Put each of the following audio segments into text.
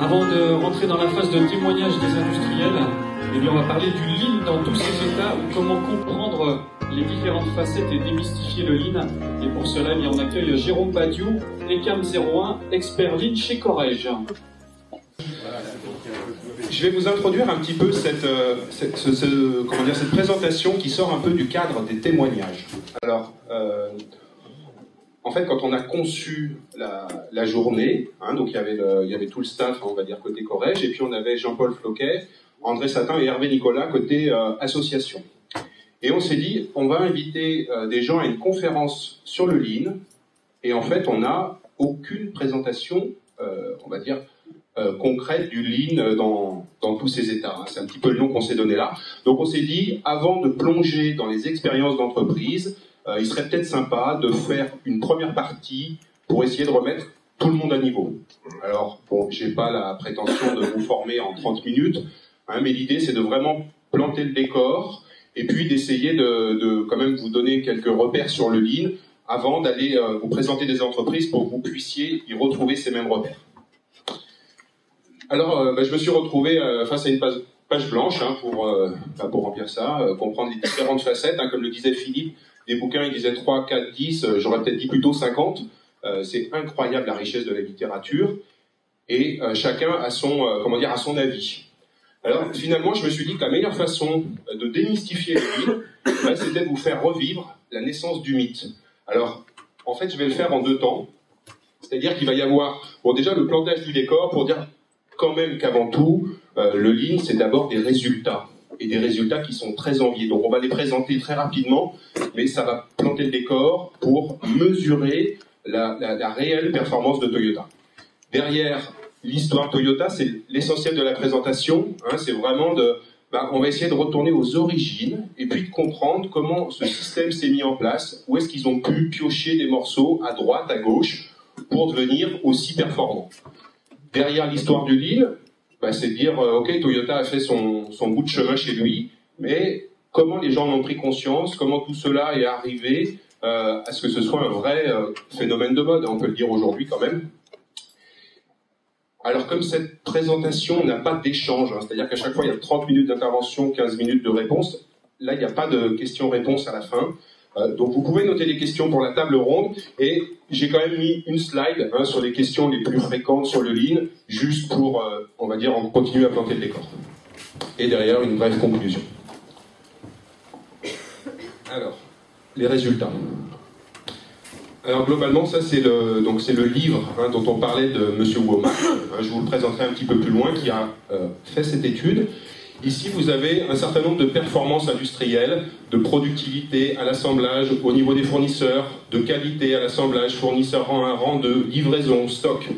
Avant de rentrer dans la phase de témoignage des industriels, eh bien on va parler du lean dans tous ses états, ou comment comprendre les différentes facettes et démystifier le lean. Et pour cela, eh bien, on accueille Jérôme Badiou, ECAM01, expert lean chez Corrège. Je vais vous introduire un petit peu cette présentation qui sort un peu du cadre des témoignages. Alors, en fait, quand on a conçu la journée, donc il y avait tout le staff, on va dire, côté Corrège, et puis on avait Jean-Paul Floquet, André Satin et Hervé Nicolas côté association. Et on s'est dit, on va inviter des gens à une conférence sur le lean, et en fait, on n'a aucune présentation, on va dire, concrète du lean dans tous ces états. C'est un petit peu le nom qu'on s'est donné là. Donc on s'est dit, avant de plonger dans les expériences d'entreprise, il serait peut-être sympa de faire une première partie pour essayer de remettre tout le monde à niveau. Alors, bon, j'ai pas la prétention de vous former en 30 minutes, mais l'idée c'est de vraiment planter le décor et puis d'essayer de quand même vous donner quelques repères sur le lean avant d'aller vous présenter des entreprises pour que vous puissiez y retrouver ces mêmes repères. Alors, je me suis retrouvé face à une page blanche pour remplir ça, comprendre les différentes facettes. Comme le disait Philippe, des bouquins, il disait 3, 4, 10, j'aurais peut-être dit plutôt 50. C'est incroyable la richesse de la littérature. Et chacun a son avis. Alors, finalement, je me suis dit que la meilleure façon de démystifier le lean, c'était de vous faire revivre la naissance du mythe. Alors, en fait, je vais le faire en 2 temps. C'est-à-dire qu'il va y avoir, déjà le plantage du décor pour dire quand même qu'avant tout, le lean, c'est d'abord des résultats, et des résultats qui sont très enviés. Donc on va les présenter très rapidement, mais ça va planter le décor pour mesurer la réelle performance de Toyota. Derrière l'histoire Toyota, c'est l'essentiel de la présentation, c'est vraiment on va essayer de retourner aux origines, et puis de comprendre comment ce système s'est mis en place, où est-ce qu'ils ont pu piocher des morceaux à droite, à gauche, pour devenir aussi performants. Derrière l'histoire du lean, c'est de dire, ok, Toyota a fait son bout de chemin chez lui, mais comment les gens en ont pris conscience, comment tout cela est arrivé à ce que ce soit un vrai phénomène de mode, on peut le dire aujourd'hui quand même. Alors comme cette présentation n'a pas d'échange, c'est-à-dire qu'à chaque fois il y a 30 minutes d'intervention, 15 minutes de réponse, là il n'y a pas de questions-réponses à la fin. Donc vous pouvez noter les questions pour la table ronde, et j'ai quand même mis une slide sur les questions les plus fréquentes sur le lean, juste pour, on va dire, continuer à planter le décor. Et derrière, une brève conclusion. Alors, les résultats. Alors globalement, ça c'est le livre dont on parlait de M. Womack. Je vous le présenterai un petit peu plus loin, qui a fait cette étude. Ici, vous avez un certain nombre de performances industrielles, de productivité à l'assemblage au niveau des fournisseurs, de qualité à l'assemblage, fournisseurs rang 1, rang 2, livraison, stock.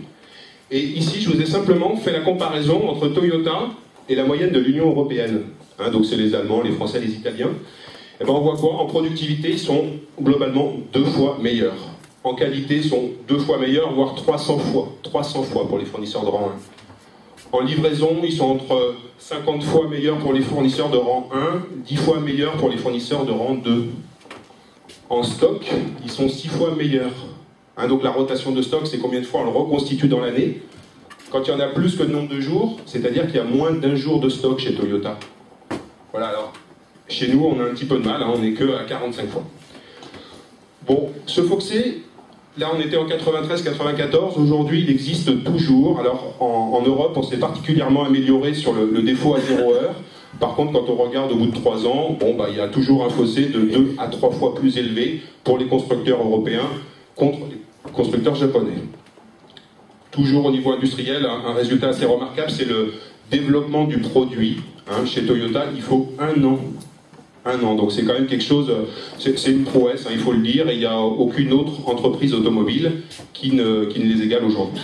Et ici, je vous ai simplement fait la comparaison entre Toyota et la moyenne de l'Union européenne. Donc c'est les Allemands, les Français, les Italiens. Et on voit quoi? En productivité, ils sont globalement 2 fois meilleurs. En qualité, ils sont 2 fois meilleurs, voire 300 fois pour les fournisseurs de rang 1. En livraison, ils sont entre 50 fois meilleurs pour les fournisseurs de rang 1, 10 fois meilleurs pour les fournisseurs de rang 2. En stock, ils sont 6 fois meilleurs. Donc la rotation de stock, c'est combien de fois on le reconstitue dans l'année. Quand il y en a plus que le nombre de jours, c'est-à-dire qu'il y a moins d'1 jour de stock chez Toyota. Voilà, alors, chez nous, on a un petit peu de mal, on n'est que à 45 fois. Bon, ce Foxé, là on était en 93-94, aujourd'hui il existe toujours. Alors en Europe on s'est particulièrement amélioré sur le défaut à 0 heure. Par contre quand on regarde au bout de 3 ans, il y a toujours un fossé de 2 à 3 fois plus élevé pour les constructeurs européens contre les constructeurs japonais. Toujours au niveau industriel, un résultat assez remarquable, c'est le développement du produit. Chez Toyota, il faut 1 an. 1 an, donc c'est quand même quelque chose, c'est une prouesse, il faut le dire, et il n'y a aucune autre entreprise automobile qui ne les égale aujourd'hui.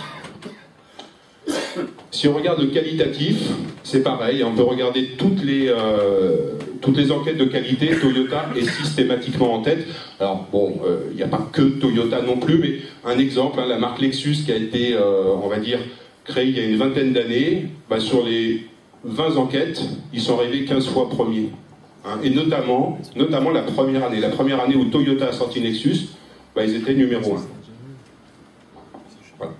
Si on regarde le qualitatif, c'est pareil, on peut regarder toutes les enquêtes de qualité, Toyota est systématiquement en tête. Alors bon, il n'y a pas que Toyota non plus, mais un exemple, la marque Lexus qui a été, on va dire, créée il y a une vingtaine d'années, sur les 20 enquêtes, ils sont arrivés 15 fois premiers. Et notamment la première année où Toyota a sorti une Lexus, ils étaient numéro 1. Voilà.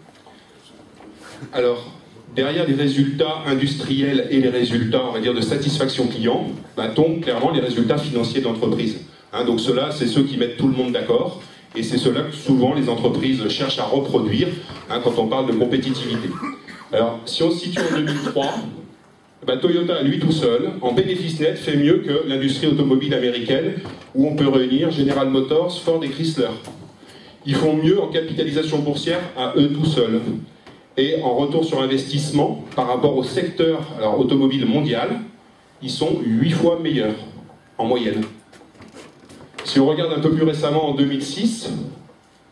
Alors, derrière les résultats industriels et les résultats, on va dire, de satisfaction client, tombent clairement les résultats financiers de l'entreprise. Donc ceux-là, c'est ceux qui mettent tout le monde d'accord, et c'est ceux-là que souvent les entreprises cherchent à reproduire quand on parle de compétitivité. Alors, si on se situe en 2003, Toyota, à lui tout seul, en bénéfice net, fait mieux que l'industrie automobile américaine, où on peut réunir General Motors, Ford et Chrysler. Ils font mieux en capitalisation boursière à eux tout seuls. Et en retour sur investissement, par rapport au secteur automobile mondial, ils sont 8 fois meilleurs, en moyenne. Si on regarde un peu plus récemment, en 2006,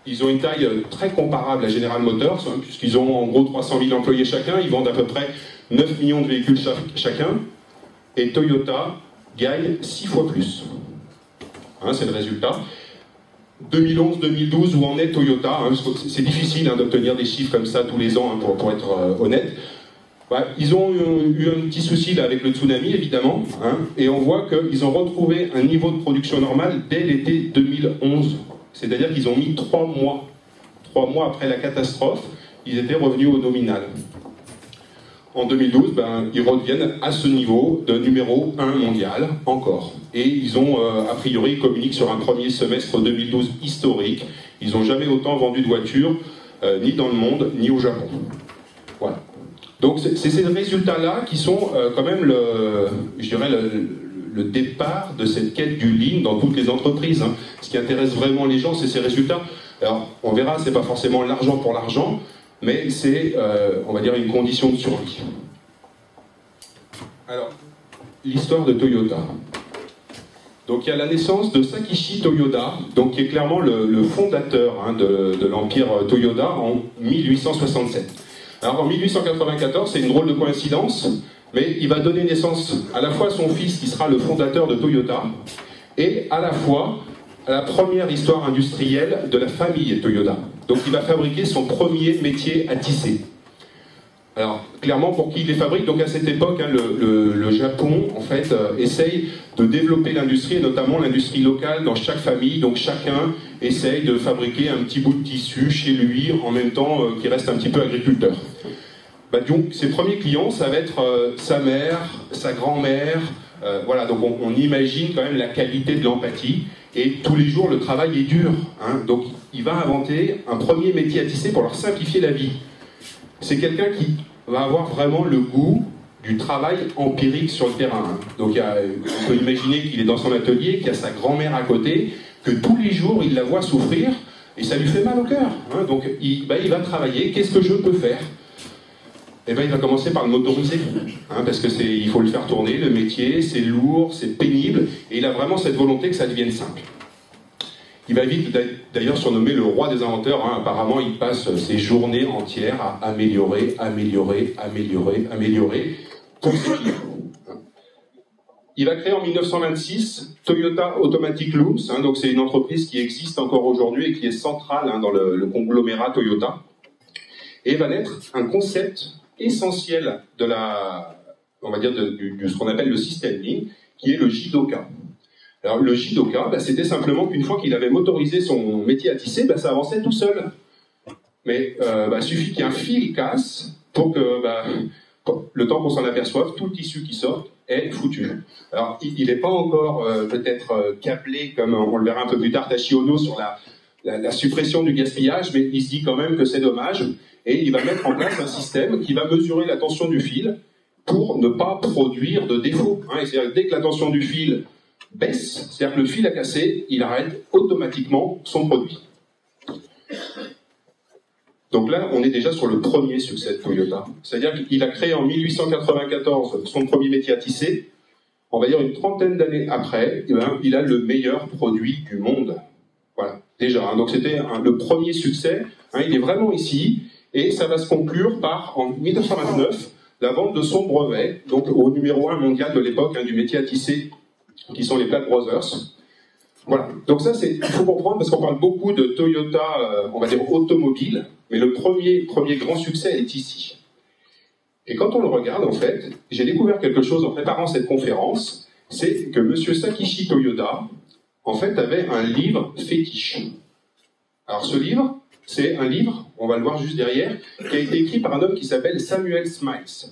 ils ont une taille très comparable à General Motors, puisqu'ils ont en gros 300 000 employés chacun, ils vendent à peu près 9 millions de véhicules chacun, et Toyota gagne 6 fois plus. C'est le résultat. 2011-2012, où en est Toyota, c'est difficile d'obtenir des chiffres comme ça tous les ans, pour être honnête. Ils ont eu un petit souci là, avec le tsunami, évidemment, et on voit qu'ils ont retrouvé un niveau de production normal dès l'été 2011. C'est-à-dire qu'ils ont mis 3 mois. 3 mois après la catastrophe, ils étaient revenus au nominal. En 2012, ils reviennent à ce niveau de numéro 1 mondial, encore. Et ils ont, a priori, communiquent sur un premier semestre 2012 historique. Ils n'ont jamais autant vendu de voitures, ni dans le monde, ni au Japon. Voilà. Donc c'est ces résultats-là qui sont quand même le départ de cette quête du lean dans toutes les entreprises. Ce qui intéresse vraiment les gens, c'est ces résultats. Alors, on verra, c'est pas forcément l'argent pour l'argent, mais c'est, on va dire, une condition de survie. Alors, l'histoire de Toyota. Donc, il y a la naissance de Sakichi Toyoda, donc, qui est clairement le fondateur de l'empire Toyota en 1867. Alors, en 1894, c'est une drôle de coïncidence, mais il va donner naissance à la fois à son fils, qui sera le fondateur de Toyota, et à la fois à la première histoire industrielle de la famille Toyota. Donc il va fabriquer son premier métier à tisser. Alors, clairement, pour qui il les fabrique, donc à cette époque, le Japon, en fait, essaye de développer l'industrie, et notamment l'industrie locale dans chaque famille. Donc chacun essaye de fabriquer un petit bout de tissu chez lui, en même temps qu'il reste un petit peu agriculteur. Donc ses premiers clients, ça va être sa mère, sa grand-mère, voilà, donc on imagine quand même la qualité de l'empathie, et tous les jours le travail est dur, donc il va inventer un premier métier à tisser pour leur simplifier la vie. C'est quelqu'un qui va avoir vraiment le goût du travail empirique sur le terrain. Donc on peut imaginer qu'il est dans son atelier, qu'il y a sa grand-mère à côté, que tous les jours il la voit souffrir, et ça lui fait mal au cœur. Donc il va travailler, qu'est-ce que je peux faire ? Il va commencer par le motoriser, parce qu'il faut le faire tourner, le métier, c'est lourd, c'est pénible, et il a vraiment cette volonté que ça devienne simple. Il va vite d'ailleurs surnommer le roi des inventeurs, apparemment il passe ses journées entières à améliorer, pour ses clients. Il va créer en 1926 Toyota Automatic Looms, donc c'est une entreprise qui existe encore aujourd'hui et qui est centrale dans le conglomérat Toyota, et va naître un concept essentiel de on va dire de ce qu'on appelle le système Lean, qui est le Jidoka. Alors le Jidoka, c'était simplement qu'une fois qu'il avait motorisé son métier à tisser, ça avançait tout seul. Mais il suffit qu'un fil casse pour que le temps qu'on s'en aperçoive, tout le tissu qui sort est foutu. Alors il n'est pas encore peut-être câblé, comme on le verra un peu plus tard, Taishi Ohno, sur la suppression du gaspillage, mais il se dit quand même que c'est dommage. Et il va mettre en place un système qui va mesurer la tension du fil pour ne pas produire de défaut. C'est-à-dire que dès que la tension du fil baisse, c'est-à-dire que le fil a cassé, il arrête automatiquement son produit. Donc là, on est déjà sur le premier succès de Toyota. C'est-à-dire qu'il a créé en 1894 son premier métier à tisser. On va dire une trentaine d'années après, il a le meilleur produit du monde. Voilà, déjà. Donc c'était le premier succès. Il est vraiment ici. Et ça va se conclure par, en 1929, la vente de son brevet, donc au numéro 1 mondial de l'époque, du métier à tisser, qui sont les Platt Brothers. Voilà. Donc ça, il faut comprendre, parce qu'on parle beaucoup de Toyota, on va dire automobile, mais le premier grand succès est ici. Et quand on le regarde, en fait, j'ai découvert quelque chose en préparant cette conférence, c'est que M. Sakichi Toyoda, en fait, avait un livre fétiche. Alors ce livre, c'est un livre, on va le voir juste derrière, qui a été écrit par un homme qui s'appelle Samuel Smiles.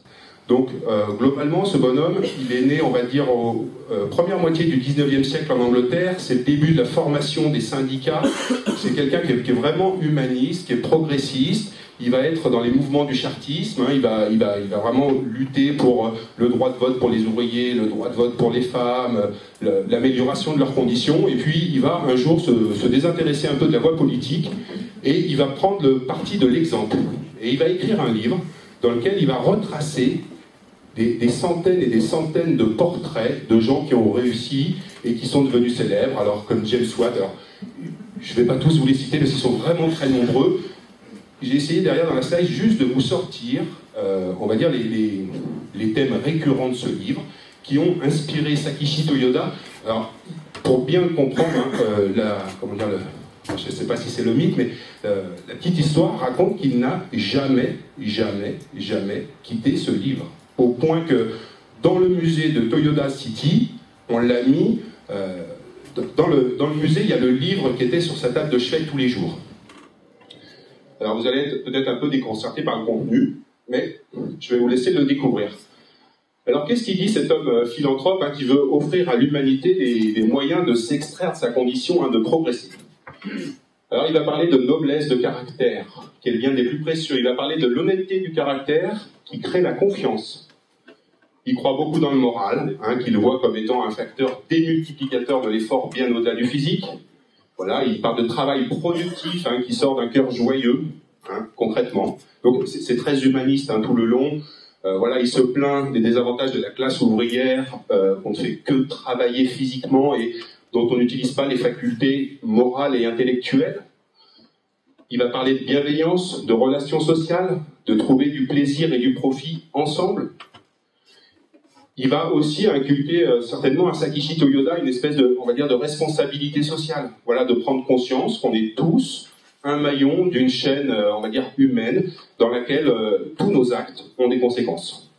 Donc, globalement, ce bonhomme, il est né, on va dire, première moitié du 19e siècle en Angleterre. C'est le début de la formation des syndicats. C'est quelqu'un qui est vraiment humaniste, qui est progressiste. Il va être dans les mouvements du chartisme. Hein. Il va vraiment lutter pour le droit de vote pour les ouvriers, le droit de vote pour les femmes, l'amélioration de leurs conditions. Et puis, il va un jour se désintéresser un peu de la voie politique et il va prendre le parti de l'exemple. Et il va écrire un livre dans lequel il va retracer des centaines et des centaines de portraits de gens qui ont réussi et qui sont devenus célèbres, alors comme James Watt. Alors, je ne vais pas tous vous les citer parce qu'ils sont vraiment très nombreux. J'ai essayé derrière dans la slide juste de vous sortir, on va dire, les thèmes récurrents de ce livre qui ont inspiré Sakichi Toyoda. Alors, pour bien comprendre, je ne sais pas si c'est le mythe, mais la petite histoire raconte qu'il n'a jamais quitté ce livre. Au point que dans le musée de Toyoda City, on l'a mis, dans le musée, il y a le livre qui était sur sa table de chevet tous les jours. Alors vous allez être peut-être un peu déconcerté par le contenu, mais je vais vous laisser le découvrir. Alors qu'est-ce qu'il dit cet homme philanthrope qui veut offrir à l'humanité des moyens de s'extraire de sa condition de progresser? Alors il va parler de noblesse de caractère, qui est le bien des plus précieux. Il va parler de l'honnêteté du caractère qui crée la confiance. Il croit beaucoup dans le moral, qu'il voit comme étant un facteur démultiplicateur de l'effort bien au-delà du physique. Voilà, il parle de travail productif qui sort d'un cœur joyeux, concrètement. Donc c'est très humaniste tout le long. Voilà, il se plaint des désavantages de la classe ouvrière, qu'on ne fait que travailler physiquement et dont on n'utilise pas les facultés morales et intellectuelles. Il va parler de bienveillance, de relations sociales, de trouver du plaisir et du profit ensemble. Il va aussi inculquer certainement à Sakichi Toyoda une espèce de, on va dire, de responsabilité sociale. Voilà, de prendre conscience qu'on est tous un maillon d'une chaîne, on va dire, humaine, dans laquelle tous nos actes ont des conséquences.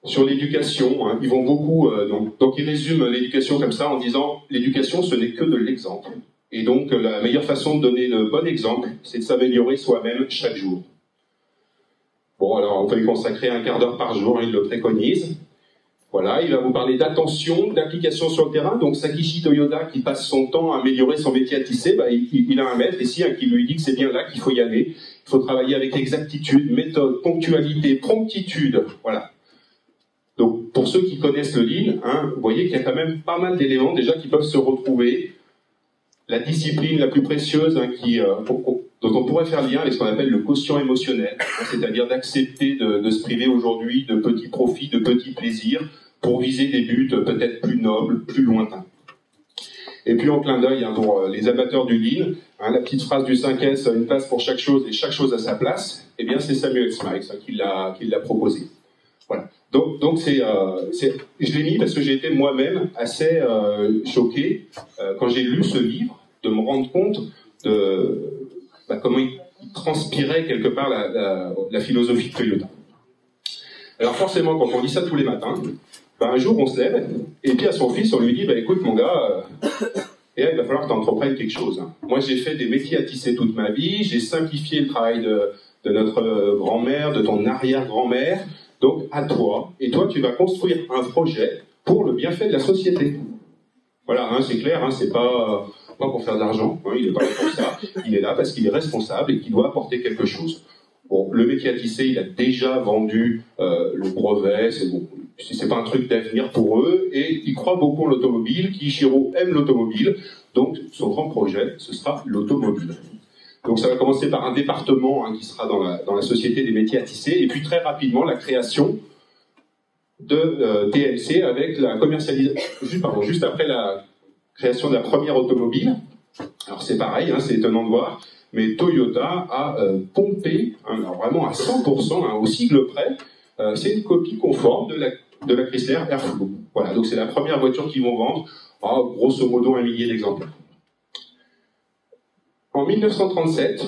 Sur l'éducation, ils vont beaucoup, donc ils résument l'éducation comme ça en disant « l'éducation, ce n'est que de l'exemple ». Et donc la meilleure façon de donner le bon exemple, c'est de s'améliorer soi-même chaque jour. Bon, alors on peut y consacrer un quart d'heure par jour, il le préconise. Voilà, il va vous parler d'attention, d'application sur le terrain. Donc Sakichi Toyoda, qui passe son temps à améliorer son métier à tisser, il a un maître ici qui lui dit que c'est bien là qu'il faut y aller. Il faut travailler avec exactitude, méthode, ponctualité, promptitude. Voilà. Donc pour ceux qui connaissent le lean, vous voyez qu'il y a quand même pas mal d'éléments déjà qui peuvent se retrouver. La discipline la plus précieuse dont on pourrait faire lien avec ce qu'on appelle le quotient émotionnel, c'est-à-dire d'accepter de se priver aujourd'hui de petits profits, de petits plaisirs, pour viser des buts peut-être plus nobles, plus lointains. Et puis en clin d'œil, pour les amateurs du lean, la petite phrase du 5S, une place pour chaque chose et chaque chose à sa place, eh bien c'est Samuel Smiles qui l'a proposé. Voilà. Donc je l'ai mis parce que j'ai été moi-même assez choqué quand j'ai lu ce livre, de me rendre compte de comment il transpirait quelque part la philosophie de Toyoda. Alors forcément, quand on lit ça tous les matins, un jour on se lève, et puis à son fils on lui dit écoute mon gars, il va falloir que tu entreprennes quelque chose. Moi j'ai fait des métiers à tisser toute ma vie, j'ai simplifié le travail de notre grand-mère, de ton arrière-grand-mère, donc à toi, et toi tu vas construire un projet pour le bienfait de la société. Voilà, c'est clair, c'est pas pour faire de l'argent, il n'est pas là pour ça, il est là parce qu'il est responsable et qu'il doit apporter quelque chose. Bon, le métier à tisser, il a déjà vendu le brevet, c'est pas un truc d'avenir pour eux, et il croit beaucoup en l'automobile, Kiichiro aime l'automobile, donc son grand projet, ce sera l'automobile. Donc ça va commencer par un département qui sera dans la société des métiers à tisser, et puis très rapidement la création de TLC avec la commercialisation, juste après la création de la première automobile. Alors c'est pareil, c'est étonnant de voir, mais Toyota a pompé, alors vraiment à 100%, au sigle près, c'est une copie conforme de la Chrysler Airflow. Voilà, donc c'est la première voiture qu'ils vont vendre, grosso modo 1 millier d'exemplaires. En 1937,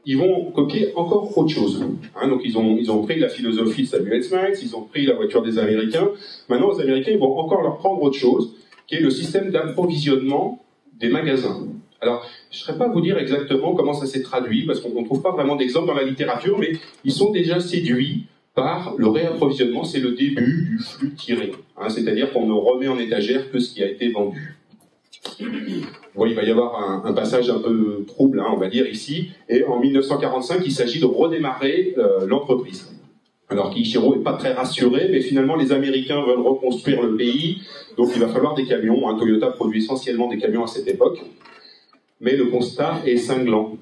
ils vont copier encore autre chose. Donc ils ont pris la philosophie de Samuel Smiles, ils ont pris la voiture des Américains. Maintenant, les Américains ils vont encore leur prendre autre chose, qui est le système d'approvisionnement des magasins. Alors, je ne saurais pas vous dire exactement comment ça s'est traduit, parce qu'on ne trouve pas vraiment d'exemple dans la littérature, mais ils sont déjà séduits par le réapprovisionnement, c'est le début du flux tiré. Hein, c'est-à-dire qu'on ne remet en étagère que ce qui a été vendu. Bon, il va y avoir un passage un peu trouble, hein, on va dire ici, et en 1945, il s'agit de redémarrer l'entreprise. Alors Kiichiro n'est pas très rassuré, mais finalement les Américains veulent reconstruire le pays, donc il va falloir des camions. Hein, Toyota produit essentiellement des camions à cette époque, mais le constat est cinglant.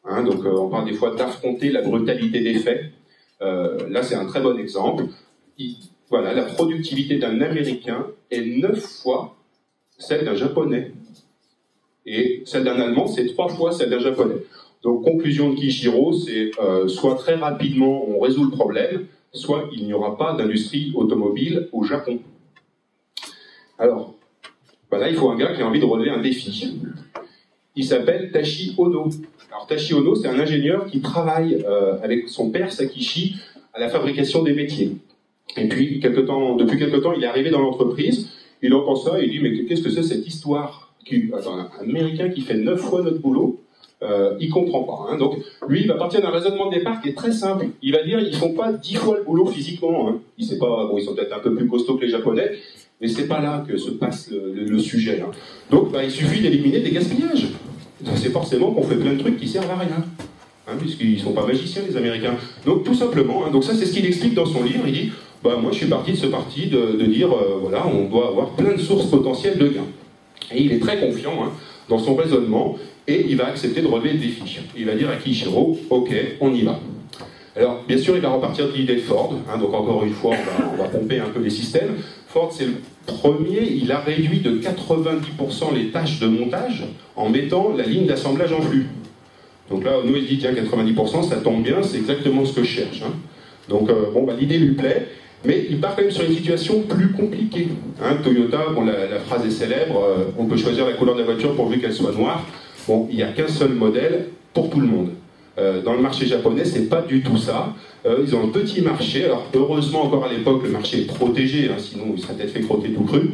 Hein, donc on parle des fois d'affronter la brutalité des faits. Là c'est un très bon exemple. Voilà, la productivité d'un Américain est 9 fois celle d'un Japonais. Et celle d'un Allemand, c'est 3 fois celle d'un Japonais. Donc, conclusion de Kiichiro, c'est soit très rapidement on résout le problème, soit il n'y aura pas d'industrie automobile au Japon. Alors, là, il faut un gars qui a envie de relever un défi. Il s'appelle Tashi Ono. Alors, Tashi Ono, c'est un ingénieur qui travaille avec son père Sakichi à la fabrication des métiers. Et puis, depuis quelque temps, il est arrivé dans l'entreprise, il entend ça et il dit « Mais qu'est-ce que c'est cette histoire ? Un Américain qui fait 9 fois notre boulot, il comprend pas. Hein. Donc, lui, il va partir d'un raisonnement de départ qui est très simple. Il va dire, ils font pas 10 fois le boulot physiquement. Hein. Il sait pas, bon, ils sont peut-être un peu plus costauds que les Japonais, mais c'est pas là que se passe le sujet. Hein. Donc, il suffit d'éliminer des gaspillages. C'est forcément qu'on fait plein de trucs qui servent à rien. Hein, puisqu'ils sont pas magiciens, les Américains. Donc, tout simplement. Hein, donc, ça, c'est ce qu'il explique dans son livre. Il dit, moi, je suis parti de ce parti de dire, voilà, on doit avoir plein de sources potentielles de gains. Et il est très confiant hein, dans son raisonnement, et il va accepter de relever le défi. Il va dire à Kiichiro, ok, on y va. Alors, bien sûr, il va repartir de l'idée de Ford, hein, donc encore une fois, on va pomper un peu les systèmes. Ford, c'est le premier, il a réduit de 90% les tâches de montage en mettant la ligne d'assemblage en flux. Donc là, nous, il dit, tiens, 90%, ça tombe bien, c'est exactement ce que je cherche. Hein. Donc, l'idée lui plaît. Mais il part quand même sur une situation plus compliquée. Hein, Toyota, la phrase est célèbre, on peut choisir la couleur de la voiture pourvu qu'elle soit noire. Bon, il n'y a qu'un seul modèle pour tout le monde. Dans le marché japonais, c'est pas du tout ça. Ils ont un petit marché. Alors heureusement encore à l'époque, le marché est protégé, hein, sinon il serait peut-être fait crotter tout cru.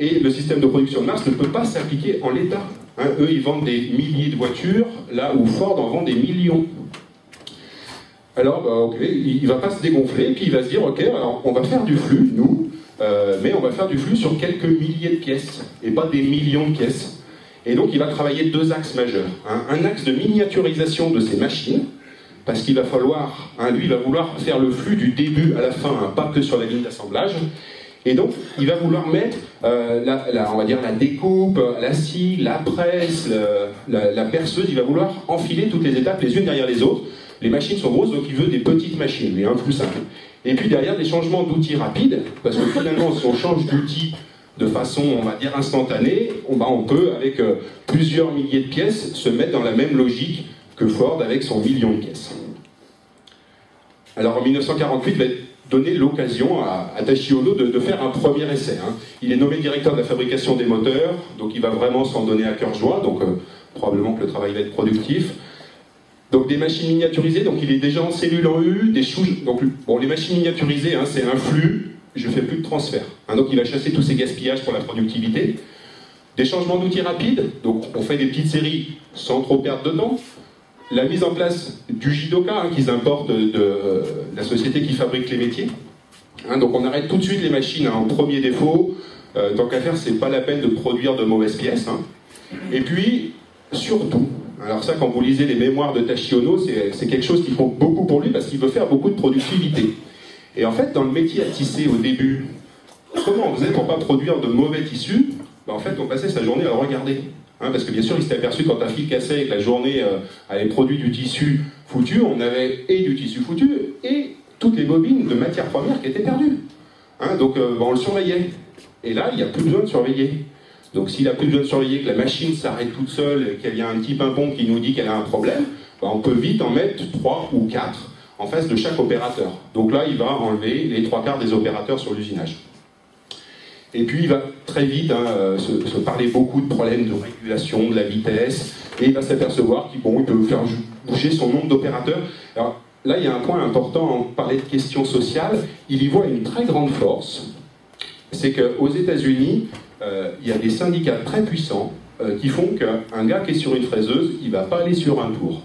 Et le système de production de masse ne peut pas s'appliquer en l'état. Hein, eux, ils vendent des milliers de voitures, là où Ford en vend des millions. Alors, ok, il ne va pas se dégonfler, puis il va se dire, ok, alors on va faire du flux, nous, mais on va faire du flux sur quelques milliers de pièces, et pas des millions de pièces. Et donc, il va travailler 2 axes majeurs. Hein. Un axe de miniaturisation de ses machines, parce qu'il va falloir, lui, il va vouloir faire le flux du début à la fin, hein, pas que sur la ligne d'assemblage. Et donc, il va vouloir mettre, on va dire, la découpe, la scie, la presse, la perceuse, il va vouloir enfiler toutes les étapes les unes derrière les autres. Les machines sont grosses, donc il veut des petites machines, mais un plus simple. Et puis derrière, des changements d'outils rapides, parce que finalement, si on change d'outil de façon, on va dire, instantanée, on peut, avec plusieurs milliers de pièces, se mettre dans la même logique que Ford avec son million de pièces. Alors en 1948, il va donner l'occasion à Tashi Ono de faire un premier essai. Hein. Il est nommé directeur de la fabrication des moteurs, donc il va vraiment s'en donner à cœur joie, donc probablement que le travail va être productif. Donc des machines miniaturisées, donc il est déjà en cellule en U, des souches. Donc les machines miniaturisées, hein, c'est un flux, je fais plus de transfert. Hein, donc il va chasser tous ces gaspillages pour la productivité. Des changements d'outils rapides, donc on fait des petites séries sans trop perdre de temps. La mise en place du Jidoka, hein, qu'ils importent de la société qui fabrique les métiers. Hein, donc on arrête tout de suite les machines en premier défaut. Tant qu'à faire, c'est pas la peine de produire de mauvaises pièces. Hein. Et puis, surtout, alors ça, quand vous lisez les mémoires de Tashi Ono, c'est quelque chose qui compte beaucoup pour lui parce qu'il veut faire beaucoup de productivité. Et en fait, dans le métier à tisser au début, comment on faisait pour ne pas produire de mauvais tissus? En fait, on passait sa journée à le regarder. Hein, parce que bien sûr, il s'était aperçu quand un fil cassait et que la journée avait produit du tissu foutu, on avait et du tissu foutu et toutes les bobines de matières premières qui étaient perdues. Hein, donc on le surveillait. Et là, il n'y a plus besoin de surveiller. Donc s'il n'a plus besoin de surveiller que la machine s'arrête toute seule et qu'il y a un petit pimpon qui nous dit qu'elle a un problème, on peut vite en mettre 3 ou 4 en face de chaque opérateur. Donc là, il va enlever les 3/4 des opérateurs sur l'usinage. Et puis il va très vite se parler beaucoup de problèmes de régulation, de la vitesse, et il va s'apercevoir qu'il peut faire bouger son nombre d'opérateurs. Alors là, il y a un point important, on parlait de questions sociales, il y voit une très grande force, c'est qu'aux États-Unis, il y a des syndicats très puissants qui font qu'un gars qui est sur une fraiseuse, il ne va pas aller sur un tour.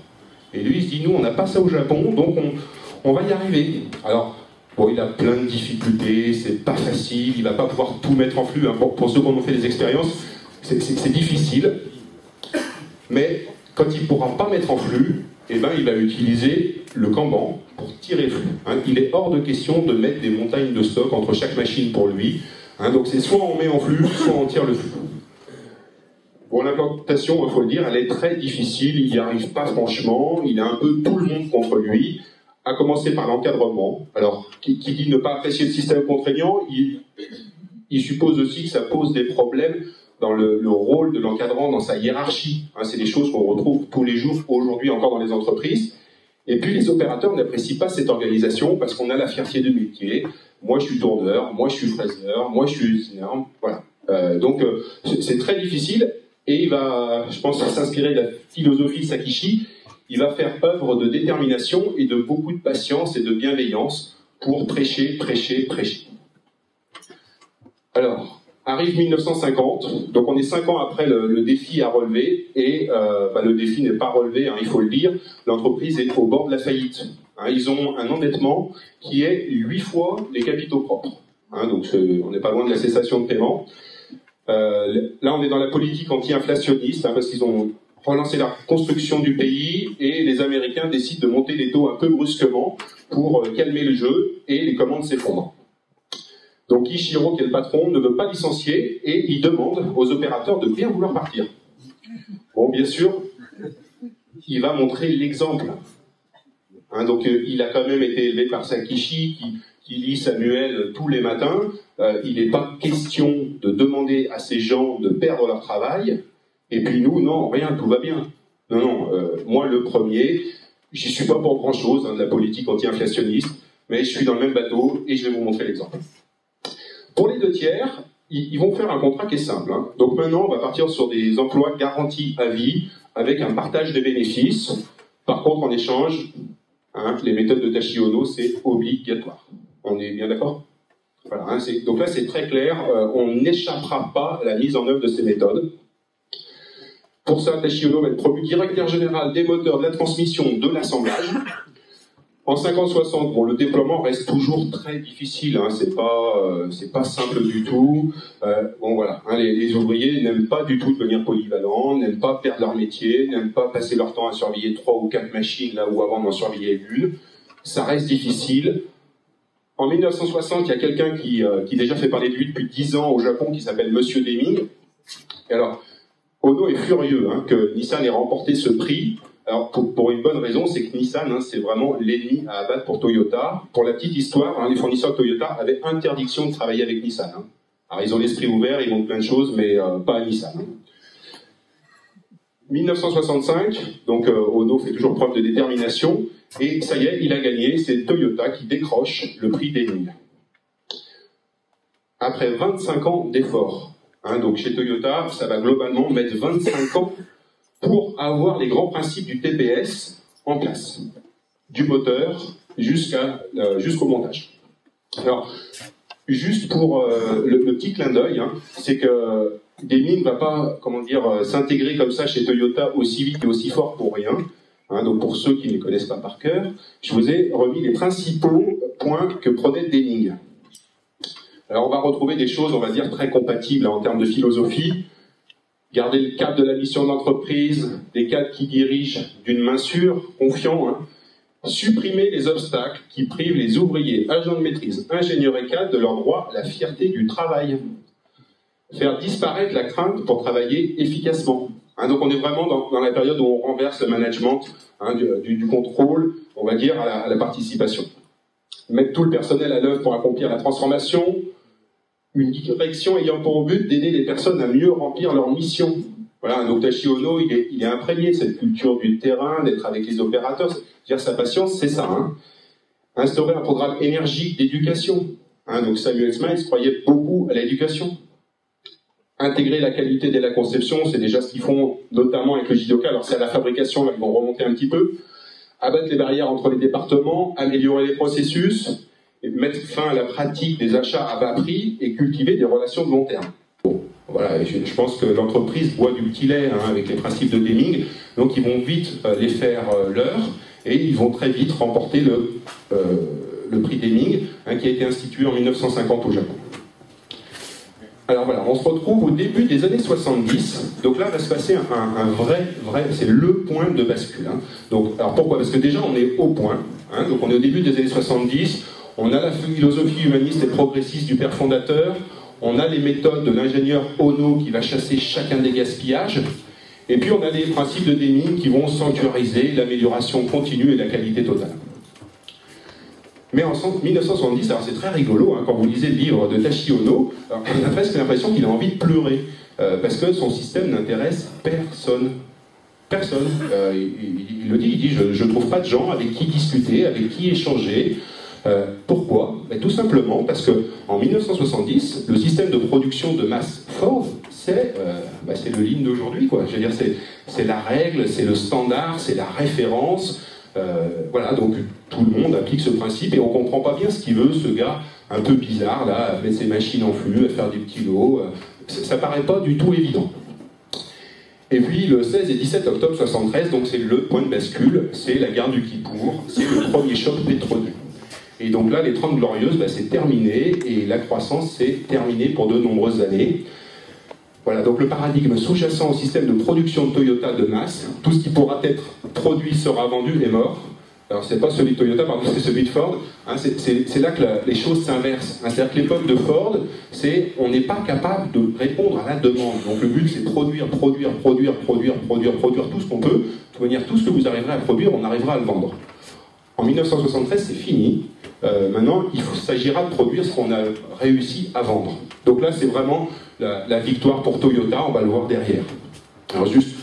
Et lui, il se dit, nous, on n'a pas ça au Japon, donc on va y arriver. Alors, bon, il a plein de difficultés, c'est pas facile, il va pas pouvoir tout mettre en flux. Hein. Pour ceux qui ont fait des expériences, c'est difficile. Mais quand il ne pourra pas mettre en flux, eh ben, il va utiliser le Kanban pour tirer le flux. Hein. Il est hors de question de mettre des montagnes de stock entre chaque machine pour lui. Hein. Donc c'est soit on met en flux, soit on tire le flux. Bon, l'implantation, il faut le dire, elle est très difficile, il n'y arrive pas franchement, il a un peu tout le monde contre lui, à commencer par l'encadrement. Alors, qui dit ne pas apprécier le système contraignant, il suppose aussi que ça pose des problèmes dans le rôle de l'encadrant, dans sa hiérarchie. Hein, c'est des choses qu'on retrouve tous les jours, aujourd'hui encore dans les entreprises. Et puis les opérateurs n'apprécient pas cette organisation parce qu'on a la fierté du métier. Moi je suis tourneur, moi je suis fraiseur, moi je suis usineur, voilà. Donc c'est très difficile et il va, je pense, s'inspirer de la philosophie Sakichi. Il va faire œuvre de détermination et de beaucoup de patience et de bienveillance pour prêcher. Alors, arrive 1950, donc on est 5 ans après le défi à relever, et le défi n'est pas relevé, hein, il faut le dire, l'entreprise est au bord de la faillite. Hein, ils ont un endettement qui est 8 fois les capitaux propres. Hein, donc on n'est pas loin de la cessation de paiement. Là on est dans la politique anti-inflationniste, hein, parce qu'ils ont relancé la construction du pays, et les Américains décident de monter les taux un peu brusquement pour calmer le jeu, et les commandes s'effondrent. Donc Ishiro, qui est le patron, ne veut pas licencier et il demande aux opérateurs de bien vouloir partir. Bon, bien sûr, il va montrer l'exemple. Hein, donc il a quand même été élevé par Sakichi, qui lit Samuel tous les matins. Il n'est pas question de demander à ces gens de perdre leur travail. Et puis nous, non, rien, tout va bien. Non, moi le premier, j'y suis pas pour grand-chose, hein, de la politique anti-inflationniste, mais je suis dans le même bateau et je vais vous montrer l'exemple. Pour les 2 tiers, ils vont faire un contrat qui est simple. Hein. Donc maintenant, on va partir sur des emplois garantis à vie, avec un partage des bénéfices. Par contre, en échange, hein, les méthodes de Taishi Ohno, c'est obligatoire. On est bien d'accord ? Voilà, hein, donc là, c'est très clair, on n'échappera pas à la mise en œuvre de ces méthodes. Pour ça, Taishi Ohno va être promu directeur général des moteurs, de la transmission, de l'assemblage. En 50-60, bon, le déploiement reste toujours très difficile, hein, c'est pas simple du tout. Bon voilà, hein, les ouvriers n'aiment pas du tout devenir polyvalents, n'aiment pas perdre leur métier, n'aiment pas passer leur temps à surveiller 3 ou 4 machines là où avant on en surveillait une. Ça reste difficile. En 1960, il y a quelqu'un qui déjà fait parler de lui depuis 10 ans au Japon, qui s'appelle Monsieur Deming. Et alors, Ohno est furieux hein, que Nissan ait remporté ce prix. Alors, pour une bonne raison, c'est que Nissan, hein, c'est vraiment l'ennemi à abattre pour Toyota. Pour la petite histoire, hein, les fournisseurs de Toyota avaient interdiction de travailler avec Nissan. Hein. Alors, ils ont l'esprit ouvert, ils montrent plein de choses, mais pas à Nissan. Hein. 1965, donc Ohno fait toujours preuve de détermination, et ça y est, il a gagné, c'est Toyota qui décroche le prix Deming. Après 25 ans d'efforts, hein, donc chez Toyota, ça va globalement mettre 25 ans pour avoir les grands principes du TPS en place, du moteur jusqu'au montage. Alors, juste pour le petit clin d'œil, hein, c'est que Deming ne va pas, s'intégrer comme ça chez Toyota aussi vite et aussi fort pour rien. Hein, donc pour ceux qui ne les connaissent pas par cœur, je vous ai remis les principaux points que prenait Deming. Alors on va retrouver des choses, on va dire, très compatibles en termes de philosophie. Garder le cap de la mission de l'entreprise, des cadres qui dirigent d'une main sûre, confiants. Hein. Supprimer les obstacles qui privent les ouvriers, agents de maîtrise, ingénieurs et cadres de leur droit à la fierté du travail. Faire disparaître la crainte pour travailler efficacement. Hein, donc on est vraiment dans la période où on renverse le management, hein, du contrôle, on va dire, à la participation. Mettre tout le personnel à l'œuvre pour accomplir la transformation. Une direction ayant pour but d'aider les personnes à mieux remplir leur mission. Voilà, donc Taishi Ohno, il est imprégné de cette culture du terrain, d'être avec les opérateurs. Dire sa patience, c'est ça. Hein. Instaurer un programme énergique d'éducation. Hein, donc Samuel Smiles croyait beaucoup à l'éducation. Intégrer la qualité dès la conception, c'est déjà ce qu'ils font, notamment avec le Jidoka. Alors c'est à la fabrication, là, ils vont remonter un petit peu. Abattre les barrières entre les départements, améliorer les processus, et mettre fin à la pratique des achats à bas prix et cultiver des relations de long terme. Bon, Voilà, je pense que l'entreprise boit du petit lait avec les principes de Deming, donc ils vont vite les faire leur, et ils vont très vite remporter le prix Deming, qui a été institué en 1950 au Japon. Alors voilà, on se retrouve au début des années 70, donc là va se passer un vrai, c'est le point de bascule. Donc, alors pourquoi? Parce que déjà on est au point, donc on est au début des années 70, on a la philosophie humaniste et progressiste du père fondateur, on a les méthodes de l'ingénieur Ono qui va chasser chacun des gaspillages, et puis on a les principes de Deming qui vont sanctuariser l'amélioration continue et la qualité totale. Mais en 1970, alors c'est très rigolo, quand vous lisez le livre de Taishi Ono, alors, on a presque l'impression qu'il a envie de pleurer, parce que son système n'intéresse personne. Personne. Il le dit, il dit je ne trouve pas de gens avec qui discuter, avec qui échanger. Pourquoi? Tout simplement parce qu'en 1970, le système de production de masse Ford, c'est le Lean d'aujourd'hui, quoi. Je veux dire, c'est la règle, c'est le standard, c'est la référence. Voilà, donc tout le monde applique ce principe et on comprend pas bien ce qu'il veut, ce gars un peu bizarre, là, à mettre ses machines en flux, à faire des petits lots. Ça paraît pas du tout évident. Et puis le 16 et 17 octobre 73, donc c'est le point de bascule, c'est la guerre du Kippour, c'est le premier choc pétrolier. Et donc là, les 30 glorieuses, c'est terminé, et la croissance, c'est terminé pour de nombreuses années. Voilà, donc le paradigme sous-jacent au système de production de Toyota de masse, tout ce qui pourra être produit sera vendu est mort. Alors c'est pas celui de Toyota, pardon, c'est celui de Ford. C'est là que les choses s'inversent. C'est-à-dire que l'époque de Ford, c'est on n'est pas capable de répondre à la demande. Donc le but c'est produire tout ce qu'on peut. De toute manière, tout ce que vous arriverez à produire, on arrivera à le vendre. En 1973, c'est fini. Maintenant, il s'agira de produire ce qu'on a réussi à vendre. Donc là, c'est vraiment la victoire pour Toyota, on va le voir derrière. Alors juste,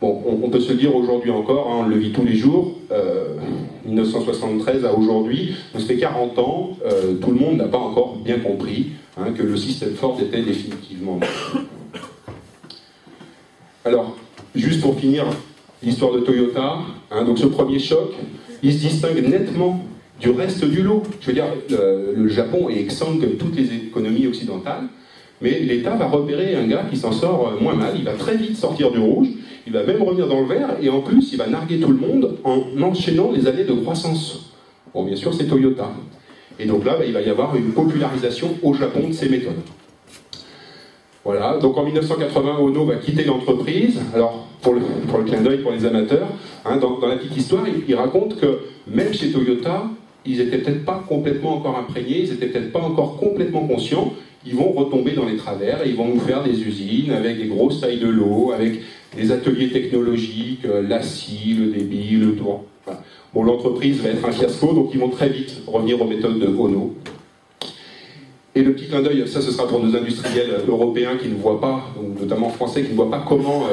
bon, on peut se le dire aujourd'hui encore, on le vit tous les jours, 1973 à aujourd'hui, ça fait 40 ans, tout le monde n'a pas encore bien compris que le système Ford était définitivement mort. Alors, juste pour finir, l'histoire de Toyota, donc ce premier choc, il se distingue nettement du reste du lot. Je veux dire, le Japon est exempt comme toutes les économies occidentales, mais l'État va repérer un gars qui s'en sort moins mal, il va très vite sortir du rouge, il va même revenir dans le vert, et en plus, il va narguer tout le monde en enchaînant les années de croissance. Bon, bien sûr, c'est Toyota. Et donc là, il va y avoir une popularisation au Japon de ces méthodes. Voilà, donc en 1980, Ono va quitter l'entreprise. Alors, pour le clin d'œil pour les amateurs, dans la petite histoire, il raconte que même chez Toyota, ils n'étaient peut-être pas complètement encore imprégnés, ils n'étaient peut-être pas encore complètement conscients, ils vont retomber dans les travers et ils vont nous faire des usines avec des grosses tailles de lot, avec des ateliers technologiques, la scie, le débit, le tour. Voilà. Bon, l'entreprise va être un fiasco, donc ils vont très vite revenir aux méthodes de Ono. Et le petit clin d'œil, ça ce sera pour nos industriels européens qui ne voient pas, donc notamment français, qui ne voient pas comment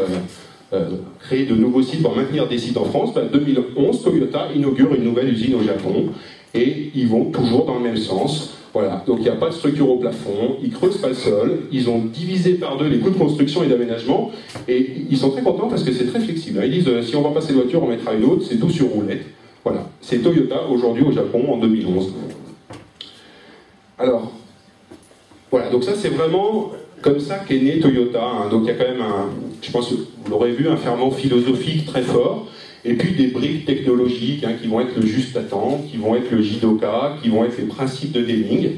créer de nouveaux sites pour maintenir des sites en France. 2011, Toyota inaugure une nouvelle usine au Japon et ils vont toujours dans le même sens. Voilà, donc il n'y a pas de structure au plafond, ils creusent pas le sol, ils ont divisé par deux les coûts de construction et d'aménagement et ils sont très contents parce que c'est très flexible. Ils disent si on va passer de voiture, on mettra une autre, c'est tout sur roulette. Voilà, c'est Toyota aujourd'hui au Japon en 2011. Alors, voilà, donc ça c'est vraiment comme ça qu'est né Toyota. Donc il y a quand même je pense que vous l'aurez vu, un ferment philosophique très fort, et puis des briques technologiques qui vont être le juste à temps, qui vont être le Jidoka, qui vont être les principes de Deming.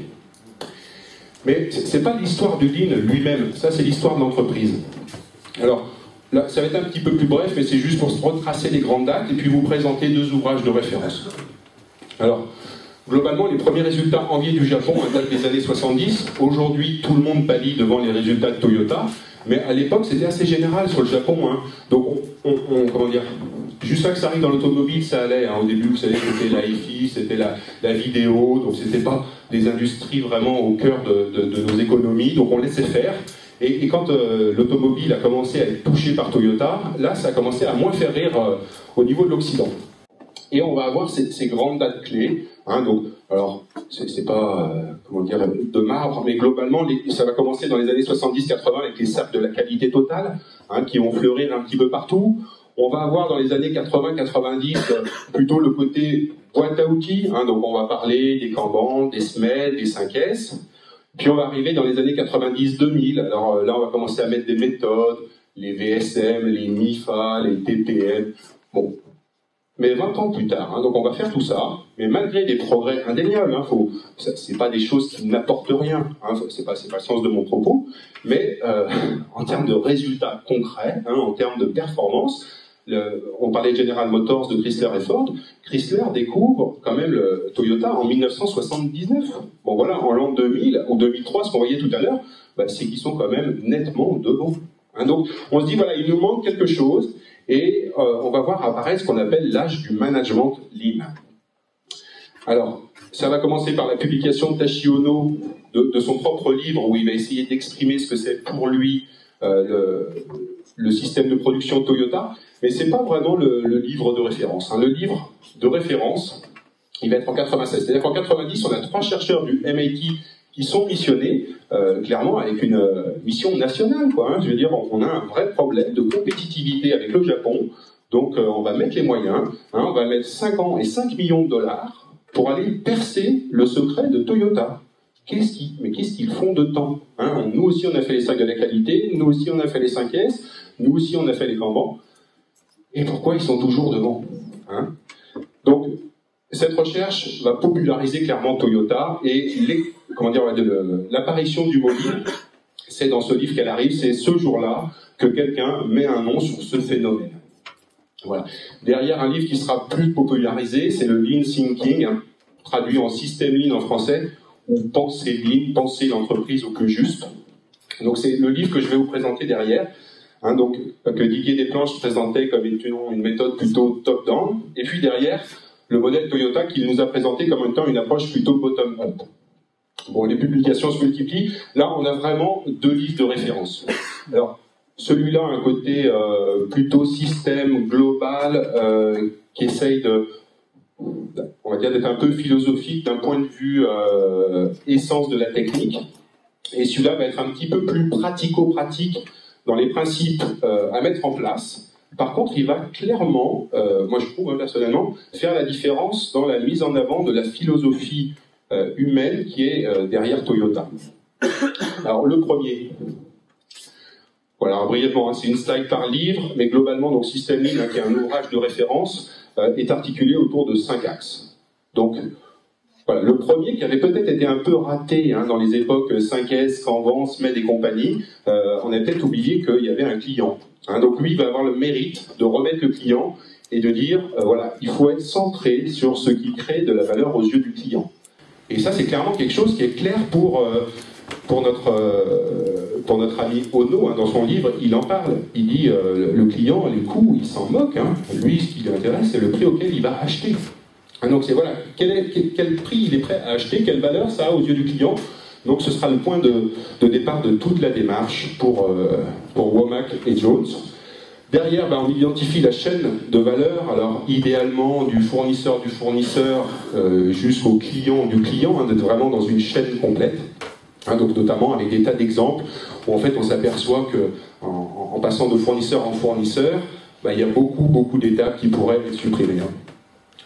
Mais c'est pas l'histoire du Lean lui-même, ça c'est l'histoire de l'entreprise. Alors, là, ça va être un petit peu plus bref, mais c'est juste pour se retracer les grandes dates, et puis vous présenter deux ouvrages de référence. Alors, globalement, les premiers résultats enviés du Japon datent des années 70. Aujourd'hui, tout le monde pâlit devant les résultats de Toyota. Mais à l'époque, c'était assez général sur le Japon. Donc, comment dire, juste que ça arrive dans l'automobile, ça allait. Au début, vous savez, c'était la hi-fi, c'était la vidéo. Donc, c'était pas des industries vraiment au cœur de nos économies. Donc, on laissait faire. Et quand l'automobile a commencé à être touchée par Toyota, là, ça a commencé à moins faire rire au niveau de l'Occident. Et on va avoir ces grandes dates clés. Donc, alors, c'est pas, comment dire, de marbre, mais globalement, ça va commencer dans les années 70-80 avec les sapes de la qualité totale, qui vont fleurir un petit peu partout. On va avoir dans les années 80-90 plutôt le côté boîte à outils. Donc, on va parler des Kanban, des SMED, des 5S. Puis on va arriver dans les années 90-2000. Alors là, on va commencer à mettre des méthodes, les VSM, les MIFA, les TPM. Bon. Mais 20 ans plus tard, donc on va faire tout ça, mais malgré des progrès indéniables, c'est pas des choses qui n'apportent rien, c'est pas le sens de mon propos, mais en termes de résultats concrets, en termes de performance, on parlait de General Motors, de Chrysler et Ford. Chrysler découvre quand même le Toyota en 1979. Bon voilà, en l'an 2000 ou 2003, ce qu'on voyait tout à l'heure, c'est qu'ils sont quand même nettement devant. Donc on se dit voilà, il nous manque quelque chose. Et on va voir apparaître ce qu'on appelle l'âge du management lean. Alors, ça va commencer par la publication de Tashi Ono de son propre livre, où il va essayer d'exprimer ce que c'est pour lui le système de production Toyota, mais c'est pas vraiment le livre de référence. Le livre de référence, il va être en 96. C'est-à-dire qu'en 90, on a 3 chercheurs du MIT qui sont missionnés, clairement, avec une mission nationale, Je veux dire, on a un vrai problème de compétitivité avec le Japon, donc on va mettre les moyens, on va mettre 5 ans et 5 millions de dollars pour aller percer le secret de Toyota. Mais qu'est-ce qu'ils font de temps Nous aussi, on a fait les 5 de la qualité, nous aussi, on a fait les 5S, nous aussi, on a fait les Kanban. Et pourquoi ils sont toujours devant Donc, cette recherche va populariser clairement Toyota et l'apparition du mobile, c'est dans ce livre qu'elle arrive, c'est ce jour-là que quelqu'un met un nom sur ce phénomène. Voilà. Derrière un livre qui sera plus popularisé, c'est le Lean Thinking, traduit en système Lean en français, ou penser Lean, penser l'entreprise au plus juste. Donc c'est le livre que je vais vous présenter derrière, que Didier Desplanches présentait comme étant une méthode plutôt top-down, et puis derrière, le modèle Toyota qu'il nous a présenté comme étant une approche plutôt bottom-up. Bon, les publications se multiplient. Là, on a vraiment 2 livres de référence. Alors, celui-là a un côté plutôt système global qui essaye on va dire, d'être un peu philosophique d'un point de vue essence de la technique. Et celui-là va être un petit peu plus pratico-pratique dans les principes à mettre en place. Par contre, il va clairement, moi je trouve personnellement, faire la différence dans la mise en avant de la philosophie humaine qui est derrière Toyota. Alors le premier, voilà, alors, brièvement, c'est une slide par livre, mais globalement, donc Système Lean, qui est un ouvrage de référence, est articulé autour de 5 axes. Donc, voilà, le premier qui avait peut-être été un peu raté dans les époques 5S, Kanban, SMED et compagnie, on a peut-être oublié qu'il y avait un client. Donc lui, il va avoir le mérite de remettre le client et de dire, voilà, il faut être centré sur ce qui crée de la valeur aux yeux du client. Et ça, c'est clairement quelque chose qui est clair pour notre ami Ono. Dans son livre, il en parle. Il dit, le client, les coûts, il s'en moque. Lui, ce qui lui intéresse, c'est le prix auquel il va acheter. Donc c'est voilà, quel prix il est prêt à acheter, quelle valeur ça a aux yeux du client. Donc ce sera le point de départ de toute la démarche pour Womack et Jones. Derrière, on identifie la chaîne de valeur, alors idéalement du fournisseur jusqu'au client du client, d'être vraiment dans une chaîne complète. Donc notamment avec des tas d'exemples où en fait on s'aperçoit que en passant de fournisseur en fournisseur, il y a beaucoup d'étapes qui pourraient être supprimées.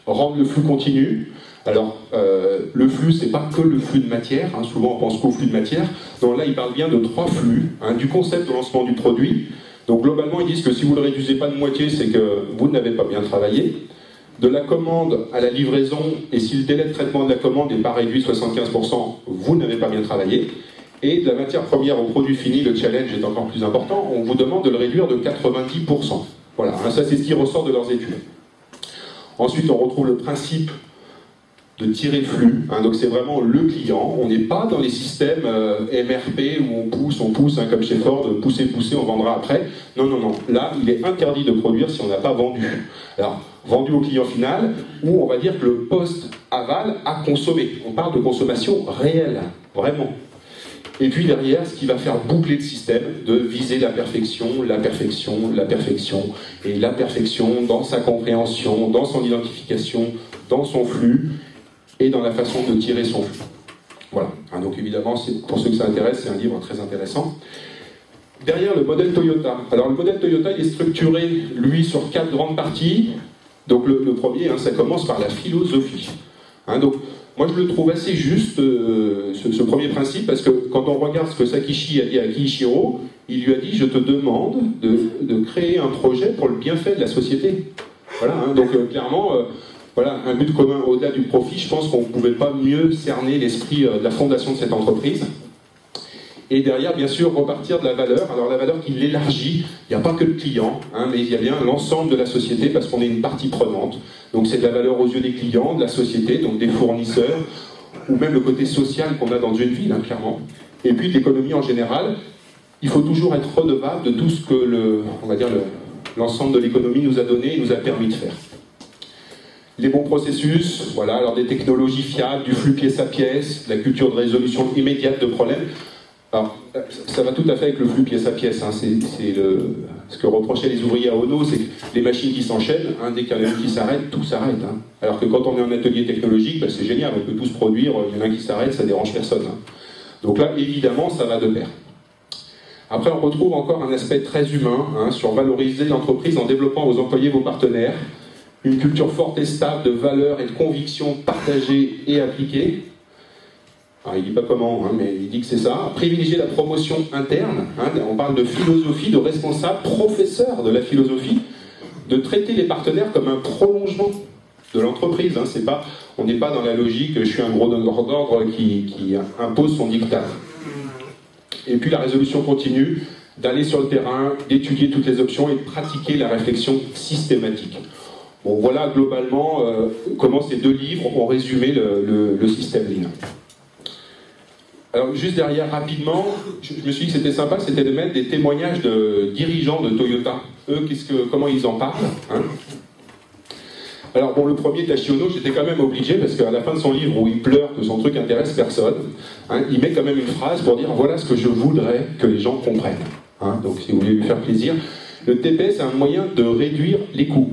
Rendre le flux continu. Alors, le flux, c'est pas que le flux de matière, souvent on pense qu'au flux de matière. Donc là, il parle bien de 3 flux, du concept de lancement du produit. Donc globalement, ils disent que si vous ne le réduisez pas de moitié, c'est que vous n'avez pas bien travaillé. De la commande à la livraison, et si le délai de traitement de la commande n'est pas réduit de 75%, vous n'avez pas bien travaillé. Et de la matière première au produit fini, le challenge est encore plus important, on vous demande de le réduire de 90%. Voilà, ça c'est ce qui ressort de leurs études. Ensuite, on retrouve le principe de tirer le flux. Donc c'est vraiment le client. On n'est pas dans les systèmes MRP où on pousse, comme chez Ford, pousser, on vendra après. Non. Là, il est interdit de produire si on n'a pas vendu. Alors, vendu au client final, ou on va dire que le post-aval a consommé. On parle de consommation réelle, vraiment. Et puis derrière, ce qui va faire boucler le système, de viser la perfection, et la perfection dans sa compréhension, dans son identification, dans son flux, et dans la façon de tirer son flux. Voilà. Donc évidemment, pour ceux que ça intéresse, c'est un livre très intéressant. Derrière, le modèle Toyota. Alors le modèle Toyota, il est structuré, lui, sur 4 grandes parties. Donc le premier, ça commence par la philosophie. Donc moi je le trouve assez juste, ce premier principe, parce que quand on regarde ce que Sakichi a dit à Akihiro, il lui a dit « Je te demande de créer un projet pour le bienfait de la société ». Voilà, hein, donc clairement, voilà, un but commun au-delà du profit, je pense qu'on ne pouvait pas mieux cerner l'esprit de la fondation de cette entreprise. Et derrière, bien sûr, repartir de la valeur. Alors la valeur qui l'élargit, il n'y a pas que le client, hein, mais il y a bien l'ensemble de la société parce qu'on est une partie prenante. Donc c'est de la valeur aux yeux des clients, de la société, donc des fournisseurs, ou même le côté social qu'on a dans une ville, hein, clairement. Et puis de l'économie en général. Il faut toujours être redevable de tout ce que on va dire l'ensemble de l'économie nous a donné et nous a permis de faire. Les bons processus, voilà, alors des technologies fiables, du flux pièce à pièce, la culture de résolution immédiate de problèmes. Alors, ça va tout à fait avec le flux pièce à pièce. Hein. Ce que reprochaient les ouvriers à Ono, c'est que les machines qui s'enchaînent, hein, dès qu'il y en a une qui s'arrête, tout s'arrête. Hein. Alors que quand on est en atelier technologique, bah, c'est génial, on peut tous produire, il y en a un qui s'arrête, ça ne dérange personne. Hein. Donc là, évidemment, ça va de pair. Après, on retrouve encore un aspect très humain, hein, sur valoriser l'entreprise en développant vos employés, vos partenaires, une culture forte et stable de valeurs et de convictions partagées et appliquées. Alors, il ne dit pas comment, hein, mais il dit que c'est ça. Privilégier la promotion interne. Hein, on parle de philosophie, de responsable, professeur de la philosophie, de traiter les partenaires comme un prolongement de l'entreprise. Hein, on n'est pas dans la logique, je suis un gros donneur d'ordre qui impose son dictat. Et puis la résolution continue, d'aller sur le terrain, d'étudier toutes les options et de pratiquer la réflexion systématique. Bon, voilà globalement comment ces deux livres ont résumé le système Lean. Alors juste derrière, rapidement, je me suis dit que c'était sympa, c'était de mettre des témoignages de dirigeants de Toyota. Eux, comment ils en parlent, hein. Alors bon, le premier, Tachiono, j'étais quand même obligé, parce qu'à la fin de son livre, où il pleure que son truc intéresse personne, hein, il met quand même une phrase pour dire « Voilà ce que je voudrais que les gens comprennent hein. ». Donc si vous voulez lui faire plaisir, le TPS est un moyen de réduire les coûts.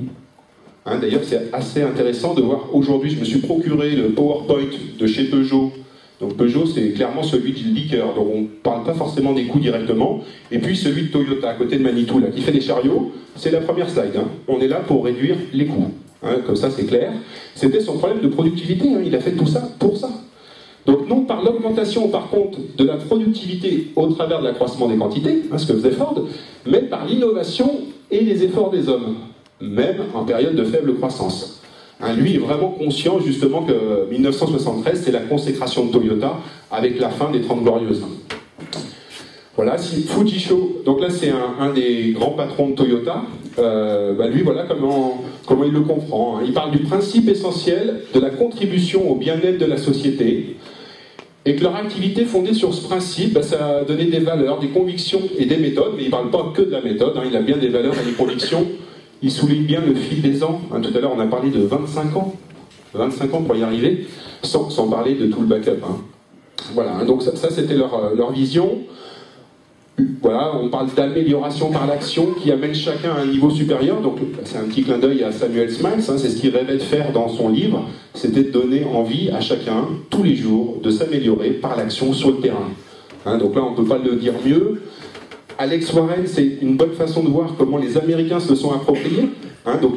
Hein, d'ailleurs, c'est assez intéressant de voir, aujourd'hui, je me suis procuré le PowerPoint de chez Peugeot. Donc Peugeot, c'est clairement celui du leaker, donc on ne parle pas forcément des coûts directement. Et puis celui de Toyota, à côté de Manitou, là, qui fait des chariots, c'est la première slide. Hein. On est là pour réduire les coûts. Hein, comme ça, c'est clair. C'était son problème de productivité, hein. Il a fait tout ça pour ça. Donc non par l'augmentation, par contre, de la productivité au travers de l'accroissement des quantités, hein, ce que faisait Ford, mais par l'innovation et les efforts des hommes, même en période de faible croissance. Hein, lui est vraiment conscient justement que 1973, c'est la consécration de Toyota avec la fin des 30 Glorieuses. Voilà, Fujisho, donc là c'est un des grands patrons de Toyota, lui voilà comment il le comprend. Hein. Il parle du principe essentiel de la contribution au bien-être de la société, et que leur activité fondée sur ce principe, ça a donné des valeurs, des convictions et des méthodes, mais il ne parle pas que de la méthode, hein, il a bien des valeurs et des convictions. Il souligne bien le fil des ans. Hein, tout à l'heure, on a parlé de 25 ans. 25 ans pour y arriver, sans parler de tout le backup. Hein. Voilà, hein, donc ça c'était leur vision. Voilà, on parle d'amélioration par l'action qui amène chacun à un niveau supérieur. Donc c'est un petit clin d'œil à Samuel Smiles, hein, c'est ce qu'il rêvait de faire dans son livre, c'était de donner envie à chacun, tous les jours, de s'améliorer par l'action sur le terrain. Hein, donc là, on ne peut pas le dire mieux. Alex Warren, c'est une bonne façon de voir comment les Américains se sont appropriés. Hein, donc